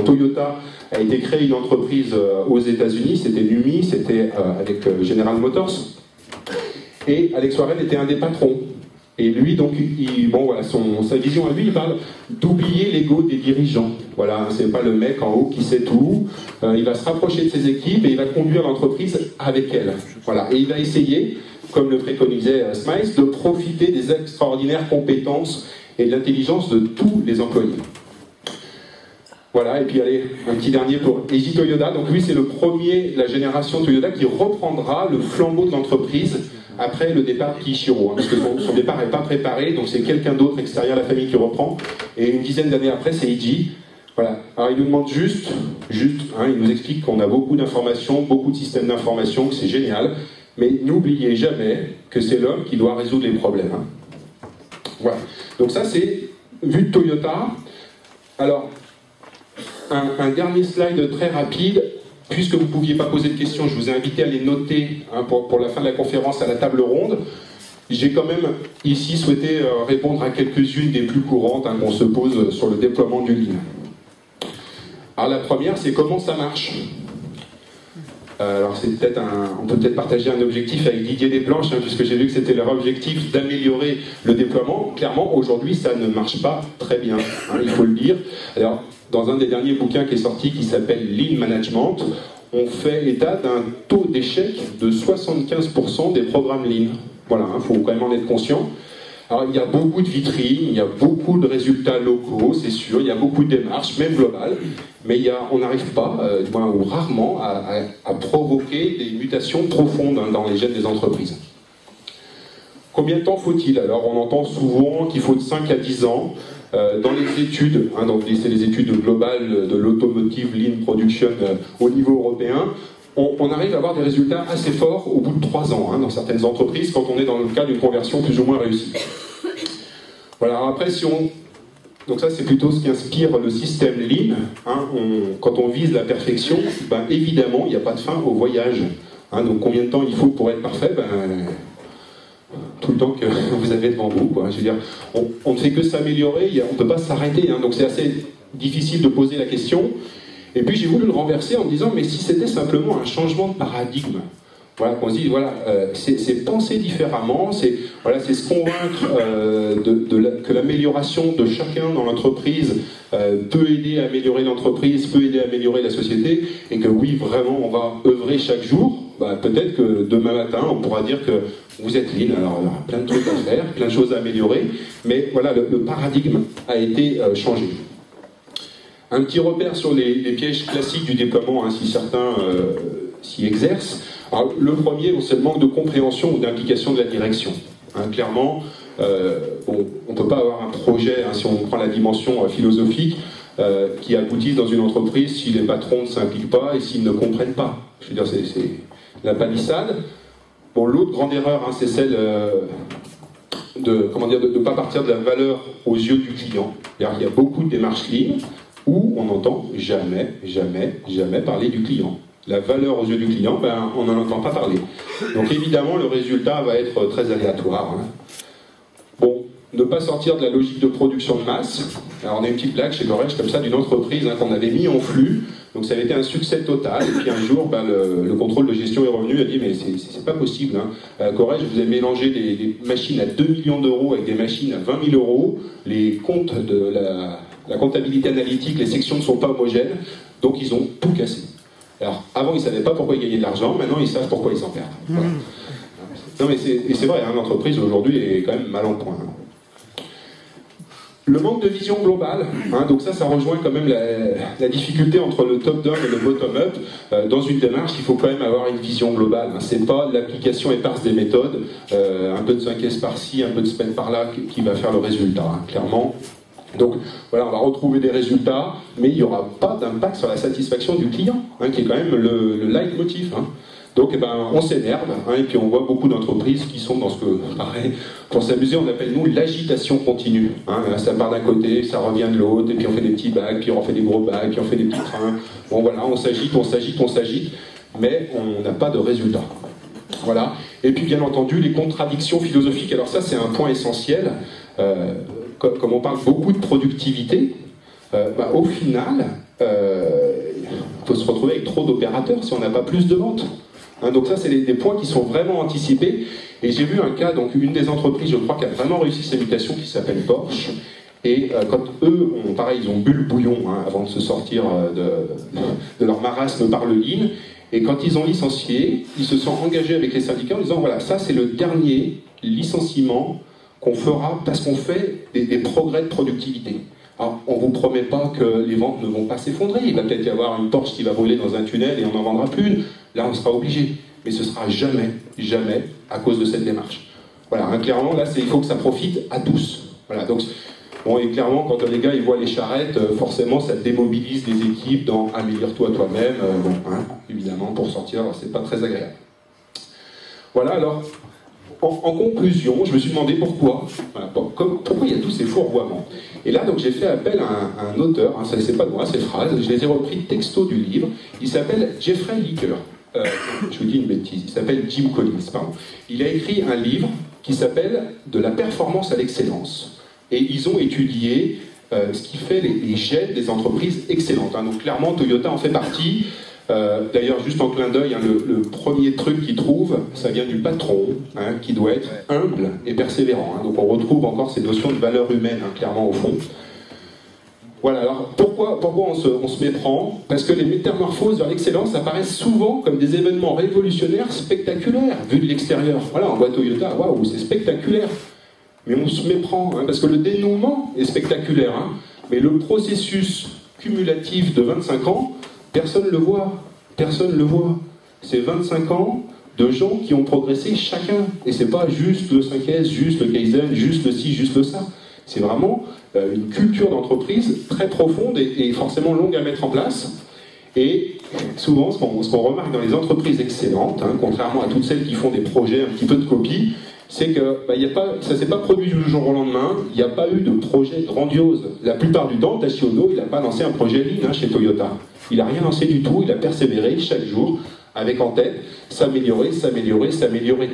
Toyota a été créé une entreprise aux États-Unis, c'était NUMMI, c'était avec General Motors. Et Alex Warren était un des patrons. Et lui, donc, sa vision à lui, il parle d'oublier l'ego des dirigeants. Voilà, c'est pas le mec en haut qui sait tout. Il va se rapprocher de ses équipes et il va conduire l'entreprise avec elles. Voilà, et il va essayer, comme le préconisait Smiles, de profiter des extraordinaires compétences et de l'intelligence de tous les employés. Voilà, et puis allez, un petit dernier pour Eiji Toyoda. Donc lui, c'est le premier de la génération Toyota qui reprendra le flambeau de l'entreprise après le départ de Kishiro, hein, parce que son départ n'est pas préparé, donc c'est quelqu'un d'autre extérieur à la famille qui reprend, et une dizaine d'années après, c'est Eiji. Voilà. Alors il nous demande juste hein, il nous explique qu'on a beaucoup d'informations, beaucoup de systèmes d'information, que c'est génial, mais n'oubliez jamais que c'est l'homme qui doit résoudre les problèmes. Hein. Voilà. Donc ça, c'est vu de Toyota. Alors, un dernier slide très rapide. Puisque vous ne pouviez pas poser de questions, je vous ai invité à les noter hein, pour la fin de la conférence à la table ronde. J'ai quand même ici souhaité répondre à quelques-unes des plus courantes hein, qu'on se pose sur le déploiement du Lean. Alors la première, c'est comment ça marche. Alors c'est peut-être on peut peut-être partager un objectif avec Didier Desplanches, puisque j'ai vu que c'était leur objectif d'améliorer le déploiement. Clairement, aujourd'hui, ça ne marche pas très bien, il faut le dire. Alors, dans un des derniers bouquins qui est sorti, qui s'appelle Lean Management, on fait état d'un taux d'échec de 75% des programmes Lean. Voilà, faut quand même en être conscient. Alors, il y a beaucoup de vitrines, il y a beaucoup de résultats locaux, c'est sûr, il y a beaucoup de démarches, même globales, mais on n'arrive pas, ou rarement, à provoquer des mutations profondes dans les gènes des entreprises. Combien de temps faut-il? Alors, on entend souvent qu'il faut de 5 à 10 ans. Dans les études, donc c'est les études globales de l'automotive Lean Production au niveau européen, on arrive à avoir des résultats assez forts au bout de 3 ans, dans certaines entreprises, quand on est dans le cas d'une conversion plus ou moins réussie. Voilà, après, donc ça, c'est plutôt ce qui inspire le système Lean. Quand on vise la perfection, évidemment, il n'y a pas de fin au voyage. Donc combien de temps il faut pour être parfait? Tout le temps que vous avez devant vous, quoi. Je veux dire, on ne fait que s'améliorer, on ne peut pas s'arrêter, donc c'est assez difficile de poser la question. Et puis j'ai voulu le renverser en me disant, mais si c'était simplement un changement de paradigme, voilà, qu'on se dit, voilà, c'est penser différemment, c'est se convaincre que l'amélioration de chacun dans l'entreprise peut aider à améliorer l'entreprise, peut aider à améliorer la société, et que oui, vraiment, on va œuvrer chaque jour. Peut-être que demain matin, on pourra dire que vous êtes Lean, alors il y aura plein de trucs à faire, plein de choses à améliorer, mais voilà, le paradigme a été changé. Un petit repère sur les pièges classiques du déploiement, si certains s'y exercent. Alors, le premier, c'est le manque de compréhension ou d'implication de la direction. Clairement, on ne peut pas avoir un projet, si on prend la dimension philosophique, qui aboutisse dans une entreprise si les patrons ne s'impliquent pas et s'ils ne comprennent pas. Je veux dire, c'est la palissade. L'autre grande erreur, c'est celle de ne pas partir de la valeur aux yeux du client. Il y a beaucoup de démarches Lean où on n'entend jamais parler du client. La valeur aux yeux du client, on n'en entend pas parler. Donc évidemment, le résultat va être très aléatoire. Ne pas sortir de la logique de production de masse. Alors on a une petite blague chez Corège comme ça d'une entreprise qu'on avait mis en flux. Donc ça avait été un succès total. Et puis un jour, le contrôle de gestion est revenu et a dit mais c'est pas possible. Corège, vous avez mélangé des machines à 2 millions d'euros avec des machines à 20 000 euros. Les comptes de la comptabilité analytique, les sections ne sont pas homogènes. Donc ils ont tout cassé. Alors avant ils ne savaient pas pourquoi ils gagnaient de l'argent. Maintenant ils savent pourquoi ils s'en perdent. Voilà. Non mais c'est vrai, l'entreprise aujourd'hui est quand même mal en point. Le manque de vision globale, donc ça rejoint quand même la difficulté entre le top-down et le bottom-up. Dans une démarche, il faut quand même avoir une vision globale. C'est pas l'application éparse des méthodes, un peu de 5S par-ci, un peu de semaine par-là qui va faire le résultat, clairement. Donc voilà, on va retrouver des résultats, mais il n'y aura pas d'impact sur la satisfaction du client, qui est quand même le leitmotiv. Donc on s'énerve, et puis on voit beaucoup d'entreprises qui sont dans ce que, pareil, pour s'amuser, on appelle nous l'agitation continue. Ça part d'un côté, ça revient de l'autre, et puis on fait des petits bacs, puis on fait des gros bacs, puis on fait des petits trains. Bon voilà, on s'agite, mais on n'a pas de résultat. Voilà. Et puis bien entendu, les contradictions philosophiques. Alors ça, c'est un point essentiel. Comme on parle beaucoup de productivité, au final, on peut se retrouver avec trop d'opérateurs si on n'a pas plus de ventes. Donc ça, c'est des points qui sont vraiment anticipés. Et j'ai vu un cas, donc une des entreprises, je crois, qui a vraiment réussi ces mutations, qui s'appelle Porsche. Et quand eux, ils ont bu le bouillon avant de se sortir de leur marasme par le Lean. Et quand ils ont licencié, ils se sont engagés avec les syndicats en disant, voilà, ça c'est le dernier licenciement qu'on fera parce qu'on fait des progrès de productivité. Alors, on ne vous promet pas que les ventes ne vont pas s'effondrer. Il va peut-être y avoir une Porsche qui va voler dans un tunnel et on n'en vendra plus une. Là, on sera obligé. Mais ce sera jamais à cause de cette démarche. Voilà, clairement, là, il faut que ça profite à tous. Voilà, donc, et clairement, quand les gars ils voient les charrettes, forcément, ça démobilise les équipes dans améliore-toi toi-même. Évidemment, pour sortir, c'est pas très agréable. Voilà, alors, en conclusion, je me suis demandé pourquoi il y a tous ces fourvoiements. Et là, donc, j'ai fait appel à un auteur, c'est pas moi, ces phrases, je les ai repris texto du livre. Il s'appelle Jeffrey Licker. Je vous dis une bêtise, il s'appelle Jim Collins, pardon. Il a écrit un livre qui s'appelle « De la performance à l'excellence ». Et ils ont étudié ce qui fait les gènes des entreprises excellentes. Donc clairement, Toyota en fait partie. D'ailleurs, juste en clin d'œil, hein, le premier truc qu'il trouve, ça vient du patron, hein, qui doit être humble et persévérant. Hein. Donc on retrouve encore ces notions de valeur humaine, hein, clairement au fond. Voilà, alors pourquoi on se méprend? Parce que les métamorphoses vers l'excellence apparaissent souvent comme des événements révolutionnaires spectaculaires, vus de l'extérieur. Voilà, on voit Toyota, waouh, c'est spectaculaire. Mais on se méprend, hein, parce que le dénouement est spectaculaire. Hein, mais le processus cumulatif de 25 ans, personne ne le voit. Personne ne le voit. C'est 25 ans de gens qui ont progressé chacun. Et c'est pas juste le 5S, juste le Kaizen, juste le ci, juste le ça. C'est vraiment une culture d'entreprise très profonde et forcément longue à mettre en place. Et souvent, ce qu'on remarque dans les entreprises excellentes, hein, contrairement à toutes celles qui font des projets un petit peu de copie, c'est que ça ne s'est pas produit du jour au lendemain, il n'y a pas eu de projet grandiose. La plupart du temps, Taishi Ohno, il n'a pas lancé un projet Lean, hein, chez Toyota. Il n'a rien lancé du tout, il a persévéré chaque jour, avec en tête s'améliorer, s'améliorer, s'améliorer.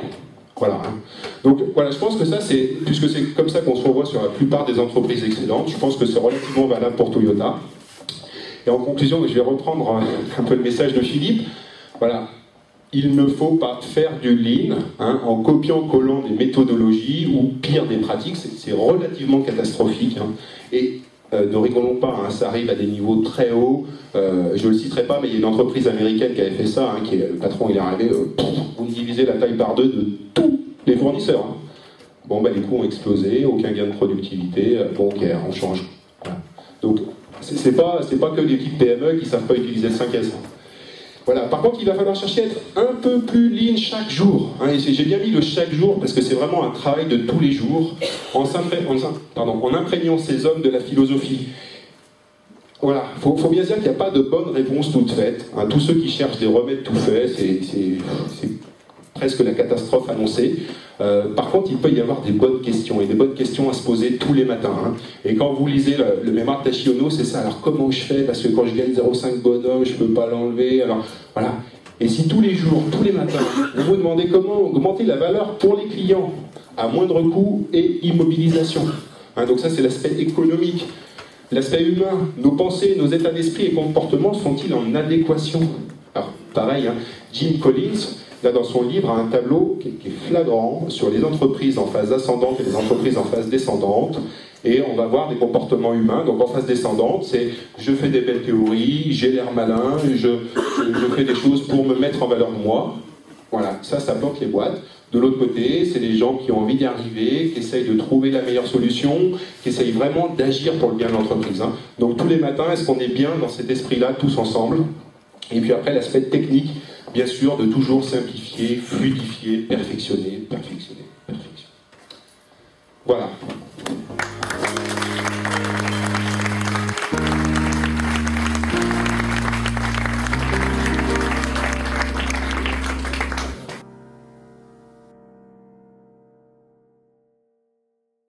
Voilà. Hein. Donc voilà, je pense que ça, puisque c'est comme ça qu'on se revoit sur la plupart des entreprises excellentes, je pense que c'est relativement valable pour Toyota. Et en conclusion, je vais reprendre un peu le message de Philippe. Voilà. Il ne faut pas faire du lean, hein, en copiant-collant des méthodologies ou pire des pratiques, c'est relativement catastrophique. Hein. Et ne rigolons pas, hein, ça arrive à des niveaux très hauts. Je ne le citerai pas, mais il y a une entreprise américaine qui avait fait ça, hein, le patron il est arrivé, vous divisez la taille par deux de tous les fournisseurs. Hein. Bon, les coûts ont explosé, aucun gain de productivité, bon ok, on change. Voilà. Donc, c'est pas que les petites PME qui ne savent pas utiliser le 5S. Hein. Voilà. Par contre, il va falloir chercher à être un peu plus lean chaque jour. Hein, et j'ai bien mis le chaque jour parce que c'est vraiment un travail de tous les jours, en imprégnant ces hommes de la philosophie. Voilà. Faut bien dire qu'il n'y a pas de bonne réponse toute faite. Hein, tous ceux qui cherchent des remèdes tout faits, c'est presque la catastrophe annoncée. Par contre, il peut y avoir des bonnes questions, et des bonnes questions à se poser tous les matins. Hein. Et quand vous lisez le mémoire de Taishi Ohno, c'est ça, alors comment je fais? Parce que quand je gagne 0,5 bonhomme, je ne peux pas l'enlever. Alors voilà. Et si tous les jours, tous les matins, vous vous demandez comment augmenter la valeur pour les clients, à moindre coût et immobilisation. Hein, donc ça, c'est l'aspect économique. L'aspect humain, nos pensées, nos états d'esprit et comportements sont-ils en adéquation? Alors, pareil, hein, Jim Collins, là, dans son livre, a un tableau qui est flagrant sur les entreprises en phase ascendante et les entreprises en phase descendante. Et on va voir des comportements humains. Donc en phase descendante, c'est je fais des belles théories, j'ai l'air malin, je fais des choses pour me mettre en valeur moi. Voilà, ça bloque les boîtes. De l'autre côté, c'est des gens qui ont envie d'y arriver, qui essayent de trouver la meilleure solution, qui essayent vraiment d'agir pour le bien de l'entreprise. Hein. Donc tous les matins, est-ce qu'on est bien dans cet esprit-là, tous ensemble? Et puis après, l'aspect technique, bien sûr, de toujours simplifier, fluidifier, perfectionner. Voilà.